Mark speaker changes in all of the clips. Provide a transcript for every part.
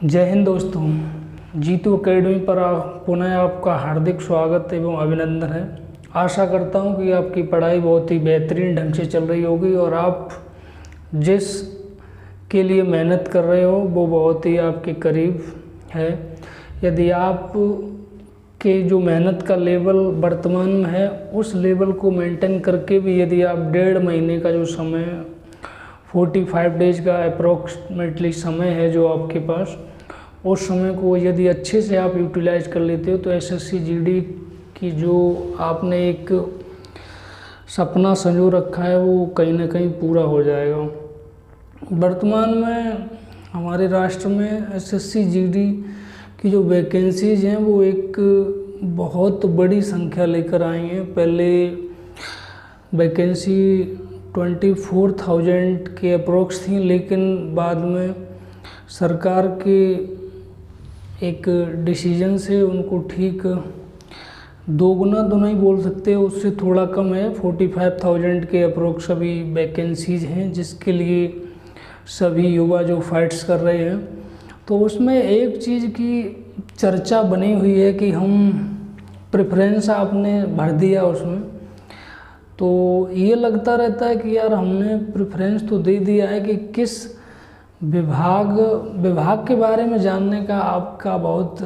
Speaker 1: जय हिंद दोस्तों। जीतू एकेडमी पर पुनः आपका हार्दिक स्वागत एवं अभिनंदन है। आशा करता हूं कि आपकी पढ़ाई बहुत ही बेहतरीन ढंग से चल रही होगी और आप जिस के लिए मेहनत कर रहे हो वो बहुत ही आपके करीब है। यदि आप के जो मेहनत का लेवल वर्तमान में है उस लेवल को मेंटेन करके भी यदि आप 1.5 महीने का जो समय 45 डेज का अप्रोक्सीमेटली समय है जो आपके पास, उस समय को यदि अच्छे से आप यूटिलाइज कर लेते हो तो एसएससी जीडी की जो आपने एक सपना संजो रखा है वो कहीं ना कहीं पूरा हो जाएगा। वर्तमान में हमारे राष्ट्र में एसएससी जीडी की जो वैकेंसीज हैं वो एक बहुत बड़ी संख्या लेकर आई हैं। पहले वैकेंसी 24,000 के अप्रोक्स थी, लेकिन बाद में सरकार के एक डिसीजन से उनको ठीक दोगुना तो नहीं बोल सकते, उससे थोड़ा कम है, 45,000 के अप्रोक्स अभी वैकेंसीज हैं जिसके लिए सभी युवा जो फाइट्स कर रहे हैं। तो उसमें एक चीज़ की चर्चा बनी हुई है कि हम प्रेफरेंस आपने भर दिया उसमें, तो ये लगता रहता है कि यार हमने प्रेफरेंस तो दे दिया है कि किस विभाग के बारे में जानने का आपका बहुत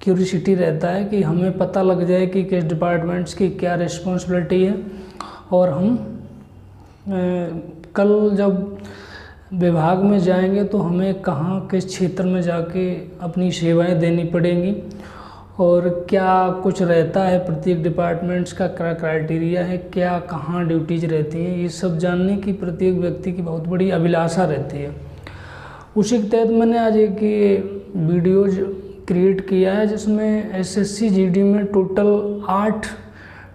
Speaker 1: क्यूरियोसिटी रहता है कि हमें पता लग जाए कि किस डिपार्टमेंट्स की क्या रिस्पॉन्सिबिलिटी है और हम कल जब विभाग में जाएंगे तो हमें कहाँ किस क्षेत्र में जाके अपनी सेवाएं देनी पड़ेंगी और क्या कुछ रहता है प्रत्येक डिपार्टमेंट्स का, क्या क्राइटेरिया है, क्या कहाँ ड्यूटीज रहती हैं, ये सब जानने की प्रत्येक व्यक्ति की बहुत बड़ी अभिलाषा रहती है। उसी के तहत मैंने आज एक वीडियोज क्रिएट किया है जिसमें एसएससी जीडी में टोटल 8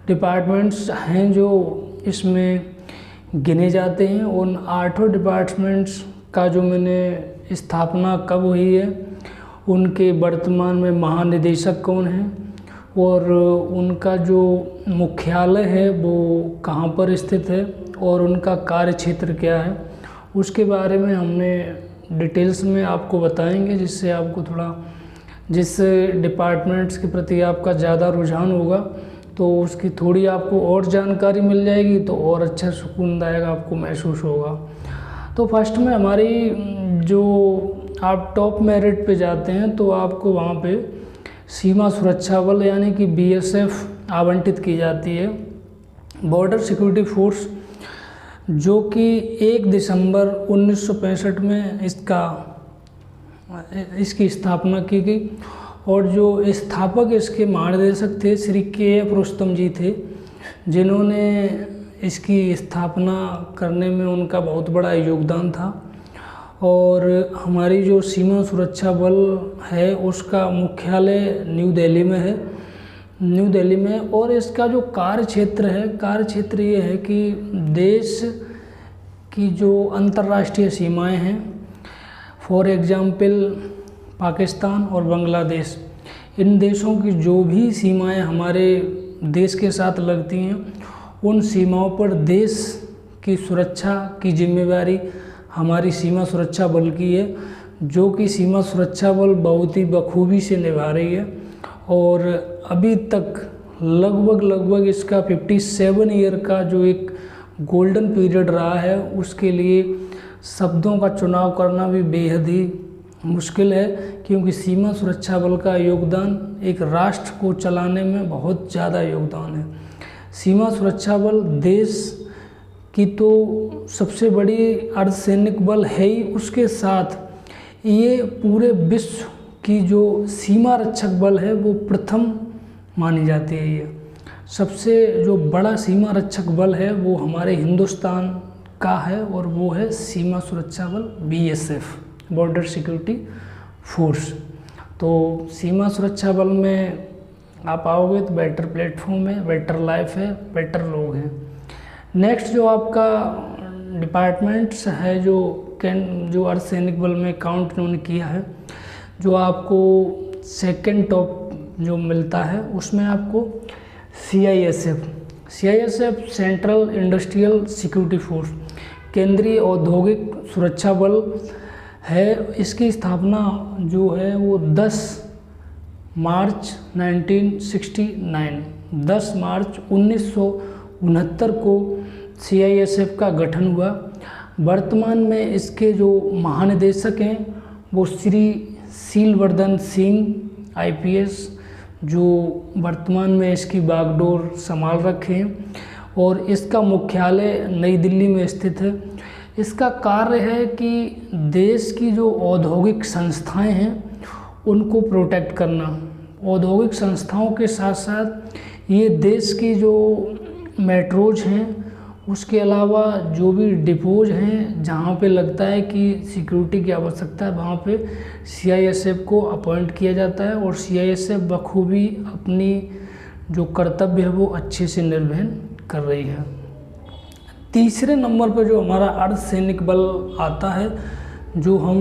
Speaker 1: डिपार्टमेंट्स हैं जो इसमें गिने जाते हैं। उन 8 डिपार्टमेंट्स का जो मैंने स्थापना कब हुई है, उनके वर्तमान में महानिदेशक कौन हैं और उनका जो मुख्यालय है वो कहाँ पर स्थित है और उनका कार्य क्षेत्र क्या है, उसके बारे में हमने डिटेल्स में आपको बताएंगे, जिससे आपको थोड़ा जिस डिपार्टमेंट्स के प्रति आपका ज़्यादा रुझान होगा तो उसकी थोड़ी आपको और जानकारी मिल जाएगी तो और अच्छा सुकूनदायक आपको महसूस होगा। तो फर्स्ट में हमारी जो आप टॉप मेरिट पे जाते हैं तो आपको वहाँ पे सीमा सुरक्षा बल यानी कि बीएसएफ आवंटित की जाती है, बॉर्डर सिक्योरिटी फोर्स, जो कि 1 दिसंबर 1965 में इसकी स्थापना की गई और जो स्थापक इसके महानिदेशक थे श्री के.एफ. रुस्तम जी थे, जिन्होंने इसकी स्थापना करने में उनका बहुत बड़ा योगदान था। और हमारी जो सीमा सुरक्षा बल है उसका मुख्यालय न्यू दिल्ली में और इसका जो कार्य क्षेत्र ये है कि देश की जो अंतर्राष्ट्रीय सीमाएं हैं, फॉर एग्जाम्पल पाकिस्तान और बांग्लादेश, इन देशों की जो भी सीमाएं हमारे देश के साथ लगती हैं उन सीमाओं पर देश की सुरक्षा की जिम्मेदारी हमारी सीमा सुरक्षा बल की है, जो कि सीमा सुरक्षा बल बहुत ही बखूबी से निभा रही है। और अभी तक लगभग इसका 57 ईयर का जो एक गोल्डन पीरियड रहा है, उसके लिए शब्दों का चुनाव करना भी बेहद ही मुश्किल है, क्योंकि सीमा सुरक्षा बल का योगदान एक राष्ट्र को चलाने में बहुत ज़्यादा योगदान है। सीमा सुरक्षा बल देश की तो सबसे बड़ी अर्धसैनिक बल है ही, उसके साथ ये पूरे विश्व की जो सीमा रक्षक बल है वो प्रथम मानी जाती है। ये सबसे जो बड़ा सीमा रक्षक बल है वो हमारे हिंदुस्तान का है और वो है सीमा सुरक्षा बल बीएसएफ, बॉर्डर सिक्योरिटी फोर्स। तो सीमा सुरक्षा बल में आप आओगे तो बेटर प्लेटफॉर्म है, बेटर लाइफ है, बेटर लोग हैं। नेक्स्ट जो आपका डिपार्टमेंट्स है जो अर्धसैनिक बल में काउंट उन्होंने किया है, जो आपको सेकंड टॉप जो मिलता है उसमें आपको CISF central industrial security force, केंद्रीय औद्योगिक सुरक्षा बल है। इसकी स्थापना जो है वो 10 मार्च 1969, 10 मार्च 1969 को CISF का गठन हुआ। वर्तमान में इसके जो महानिदेशक हैं वो श्री शीलवर्धन सिंह IPS, जो वर्तमान में इसकी बागडोर संभाल रखे हैं, और इसका मुख्यालय नई दिल्ली में स्थित है। इसका कार्य है कि देश की जो औद्योगिक संस्थाएं हैं उनको प्रोटेक्ट करना। औद्योगिक संस्थाओं के साथ साथ ये देश की जो मेट्रोज हैं, उसके अलावा जो भी डिपोज हैं जहाँ पे लगता है कि सिक्योरिटी की आवश्यकता है, वहाँ पे CISF को अपॉइंट किया जाता है और CISF बखूबी अपनी जो कर्तव्य है वो अच्छे से निर्वहन कर रही है। तीसरे नंबर पर जो हमारा अर्धसैनिक बल आता है, जो हम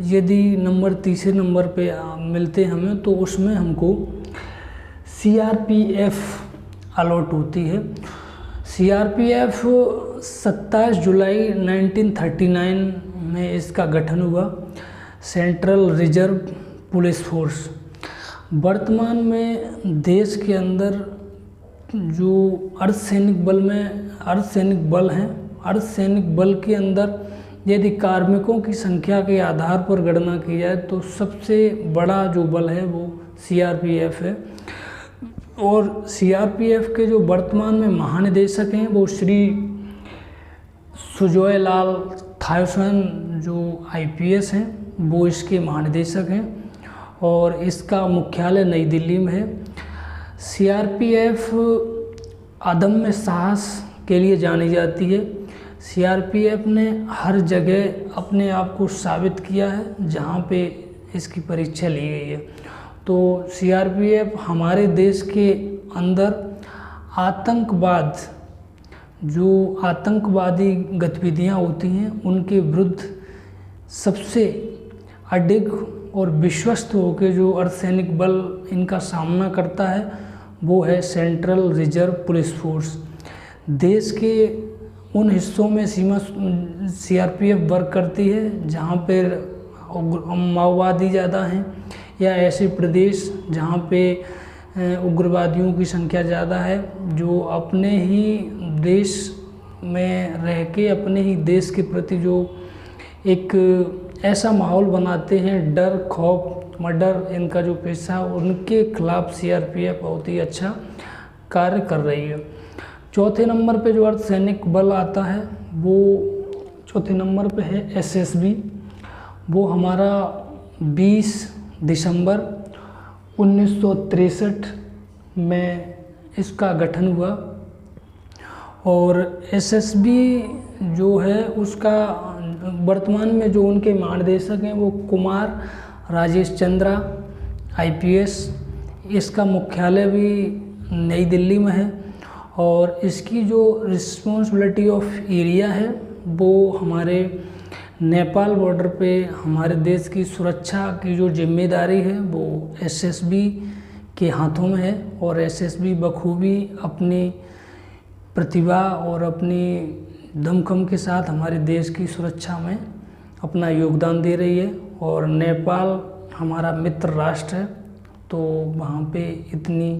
Speaker 1: यदि तीसरे नंबर पे मिलते हैं हमें, तो उसमें हमको CRPF अलॉट होती है। CRPF 27 जुलाई 1939 में इसका गठन हुआ, सेंट्रल रिजर्व पुलिस फोर्स। वर्तमान में देश के अंदर जो अर्धसैनिक बल हैं, अर्धसैनिक बल के अंदर यदि कार्मिकों की संख्या के आधार पर गणना की जाए तो सबसे बड़ा जो बल है वो CRPF है। और CRPF के जो वर्तमान में महानिदेशक हैं वो श्री सुजॉय लाल थाउसेन जो IPS हैं, वो इसके महानिदेशक हैं और इसका मुख्यालय नई दिल्ली में है। CRPF अदम्य साहस के लिए जानी जाती है। CRPF ने हर जगह अपने आप को साबित किया है जहाँ पे इसकी परीक्षा ली गई है। तो CRPF हमारे देश के अंदर जो आतंकवादी गतिविधियाँ होती हैं उनके विरुद्ध सबसे अडिग और विश्वस्त होकर जो अर्धसैनिक बल इनका सामना करता है वो है सेंट्रल रिजर्व पुलिस फोर्स। देश के उन हिस्सों में CRPF वर्क करती है जहाँ पर माओवादी ज़्यादा हैं या ऐसे प्रदेश जहाँ पे उग्रवादियों की संख्या ज़्यादा है, जो अपने ही देश में रह के अपने ही देश के प्रति जो एक ऐसा माहौल बनाते हैं, डर, खौफ, मर्डर, इनका जो पेशा, उनके खिलाफ CRPF बहुत ही अच्छा कार्य कर रही है। चौथे नंबर पे जो अर्धसैनिक बल आता है वो चौथे नंबर पे है SSB। वो हमारा 20 दिसंबर 1963 में इसका गठन हुआ और SSB जो है उसका वर्तमान में जो उनके महानिदेशक हैं वो कुमार राजेश चंद्रा IPS। इसका मुख्यालय भी नई दिल्ली में है और इसकी जो रिस्पॉन्सिबिलिटी ऑफ एरिया है वो हमारे नेपाल बॉर्डर पे हमारे देश की सुरक्षा की जो जिम्मेदारी है वो SSB के हाथों में है और SSB बखूबी अपनी प्रतिभा और अपनी दमखम के साथ हमारे देश की सुरक्षा में अपना योगदान दे रही है। और नेपाल हमारा मित्र राष्ट्र है तो वहाँ पे इतनी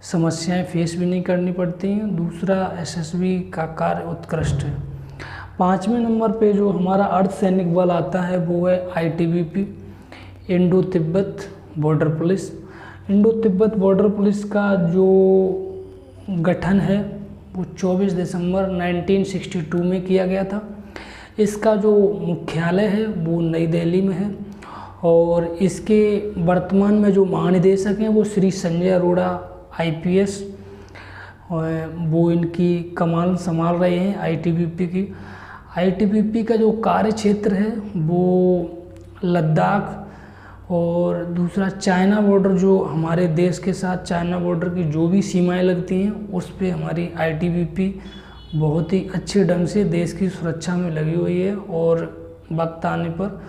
Speaker 1: समस्याएं फेस भी नहीं करनी पड़ती हैं। दूसरा, SSB का कार्य उत्कृष्ट है। 5वें नंबर पे जो हमारा अर्धसैनिक बल आता है वो है ITBP, Indo Tibet border police. Indo Tibet border police का जो गठन है वो 24 दिसंबर 1962 में किया गया था। इसका जो मुख्यालय है वो नई दिल्ली में है और इसके वर्तमान में जो महानिदेशक हैं वो श्री संजय अरोड़ा IPS, वो इनकी कमान संभाल रहे हैं ITBP की। ITBP का जो कार्य क्षेत्र है वो लद्दाख और दूसरा चाइना बॉर्डर, जो हमारे देश के साथ चाइना बॉर्डर की जो भी सीमाएं लगती हैं उस पे हमारी ITBP बहुत ही अच्छे ढंग से देश की सुरक्षा में लगी हुई है और वक्त आने पर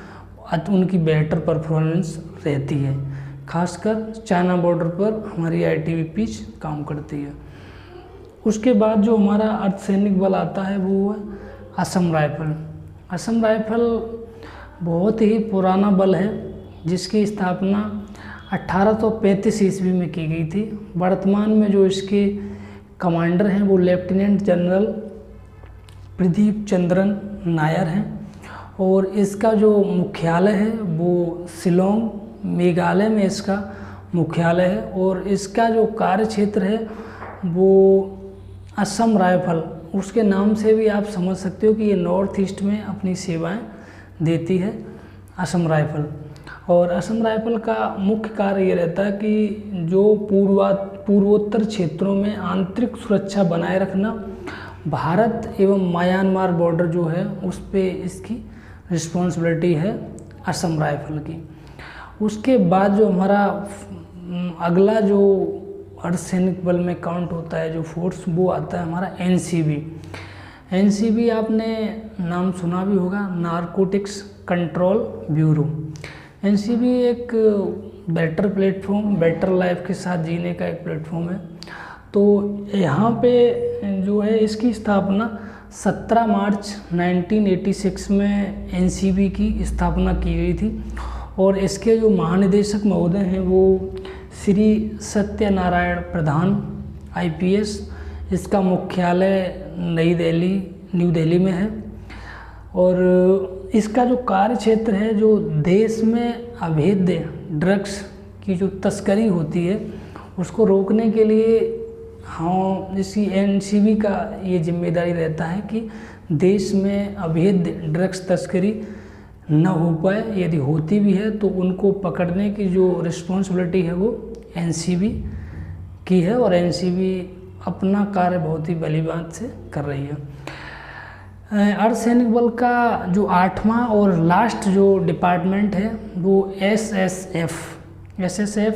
Speaker 1: उनकी बेहतर परफॉर्मेंस रहती है। खासकर चाइना बॉर्डर पर हमारी ITBP काम करती है। उसके बाद जो हमारा अर्धसैनिक बल आता है वो है असम राइफल। असम राइफल बहुत ही पुराना बल है जिसकी स्थापना 1835 ईस्वी में की गई थी। वर्तमान में जो इसके कमांडर हैं वो लेफ्टिनेंट जनरल प्रदीप चंद्रन नायर हैं और इसका जो मुख्यालय है वो शिलोंग मेघालय में इसका मुख्यालय है और इसका जो कार्य क्षेत्र है वो असम राइफल, उसके नाम से भी आप समझ सकते हो कि ये नॉर्थ ईस्ट में अपनी सेवाएं देती है असम राइफल। और असम राइफल का मुख्य कार्य ये रहता है कि जो पूर्वोत्तर क्षेत्रों में आंतरिक सुरक्षा बनाए रखना, भारत एवं म्यांमार बॉर्डर जो है उस पे इसकी रिस्पॉन्सिबिलिटी है असम राइफल की। उसके बाद जो हमारा अगला जो अर्धसैनिक बल में काउंट होता है जो फोर्स, वो आता है हमारा एनसीबी। एनसीबी आपने नाम सुना भी होगा, नारकोटिक्स कंट्रोल ब्यूरो। एनसीबी एक बेटर प्लेटफॉर्म, बेटर लाइफ के साथ जीने का एक प्लेटफॉर्म है। तो यहाँ पे जो है इसकी स्थापना 17 मार्च 1986 में एनसीबी की स्थापना की गई थी और इसके जो महानिदेशक महोदय हैं वो श्री सत्यनारायण प्रधान IPS। इसका मुख्यालय न्यू दिल्ली में है और इसका जो कार्य क्षेत्र है, जो देश में अवैध ड्रग्स की जो तस्करी होती है उसको रोकने के लिए इसी एनसीबी का ये जिम्मेदारी रहता है कि देश में अवैध ड्रग्स तस्करी न हो पाए, यदि होती भी है तो उनको पकड़ने की जो रिस्पॉन्सिबिलिटी है वो एनसीबी की है और एनसीबी अपना कार्य बहुत ही भलीभांति से कर रही है। अर्धसैनिक बल का जो 8वां और लास्ट जो डिपार्टमेंट है वो SSF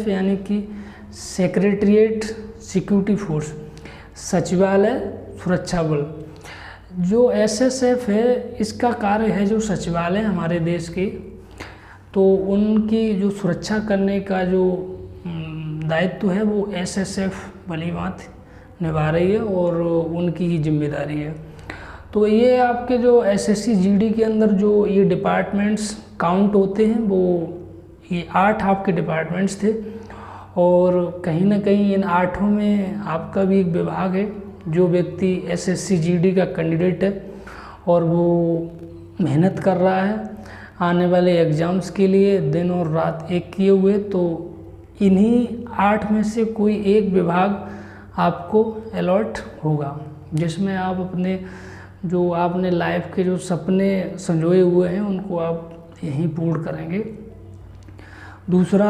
Speaker 1: यानी कि सेक्रेटरीट सिक्योरिटी फोर्स, सचिवालय सुरक्षा बल। जो SSF है इसका कार्य है जो सचिवालय हमारे देश के, तो उनकी जो सुरक्षा करने का जो दायित्व है वो SSF भलीभांति निभा रही है और उनकी ही जिम्मेदारी है। तो ये आपके जो SSC GD के अंदर जो ये डिपार्टमेंट्स काउंट होते हैं वो ये 8 आपके डिपार्टमेंट्स थे और कहीं ना कहीं इन 8 में आपका भी एक विभाग है। जो व्यक्ति SSC GD का कैंडिडेट है और वो मेहनत कर रहा है आने वाले एग्ज़ाम्स के लिए, दिन और रात एक किए हुए, तो इन्हीं 8 में से कोई एक विभाग आपको अलॉट होगा जिसमें आप अपने जो आपने लाइफ के जो सपने संजोए हुए हैं उनको आप यहीं पूर्ण करेंगे। दूसरा,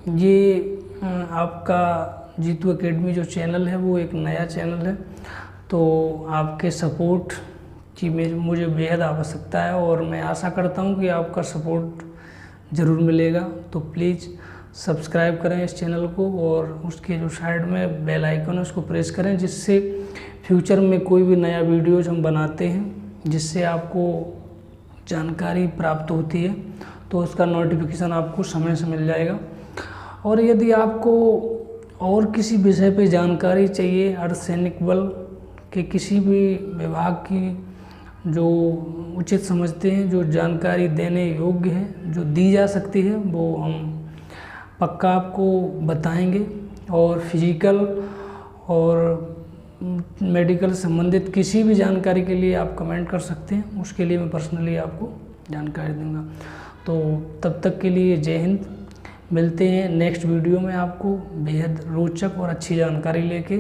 Speaker 1: ये आपका जीतू एकेडमी जो चैनल है वो एक नया चैनल है, तो आपके सपोर्ट की मुझे बेहद आवश्यकता है और मैं आशा करता हूँ कि आपका सपोर्ट ज़रूर मिलेगा। तो प्लीज़ सब्सक्राइब करें इस चैनल को और उसके जो साइड में बेल आइकन है उसको प्रेस करें, जिससे फ्यूचर में कोई भी नया वीडियोज हम बनाते हैं जिससे आपको जानकारी प्राप्त होती है तो उसका नोटिफिकेशन आपको समय से मिल जाएगा। और यदि आपको और किसी विषय पे जानकारी चाहिए, अर्धसैनिक बल के किसी भी विभाग की जो उचित समझते हैं, जो जानकारी देने योग्य है, जो दी जा सकती है, वो हम पक्का आपको बताएंगे। और फिजिकल और मेडिकल संबंधित किसी भी जानकारी के लिए आप कमेंट कर सकते हैं, उसके लिए मैं पर्सनली आपको जानकारी दूंगा। तो तब तक के लिए जय हिंद। मिलते हैं नेक्स्ट वीडियो में आपको बेहद रोचक और अच्छी जानकारी लेके।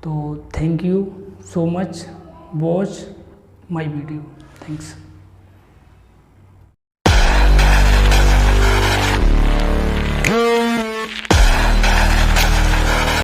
Speaker 1: तो thank you so much, watch my video. Thanks.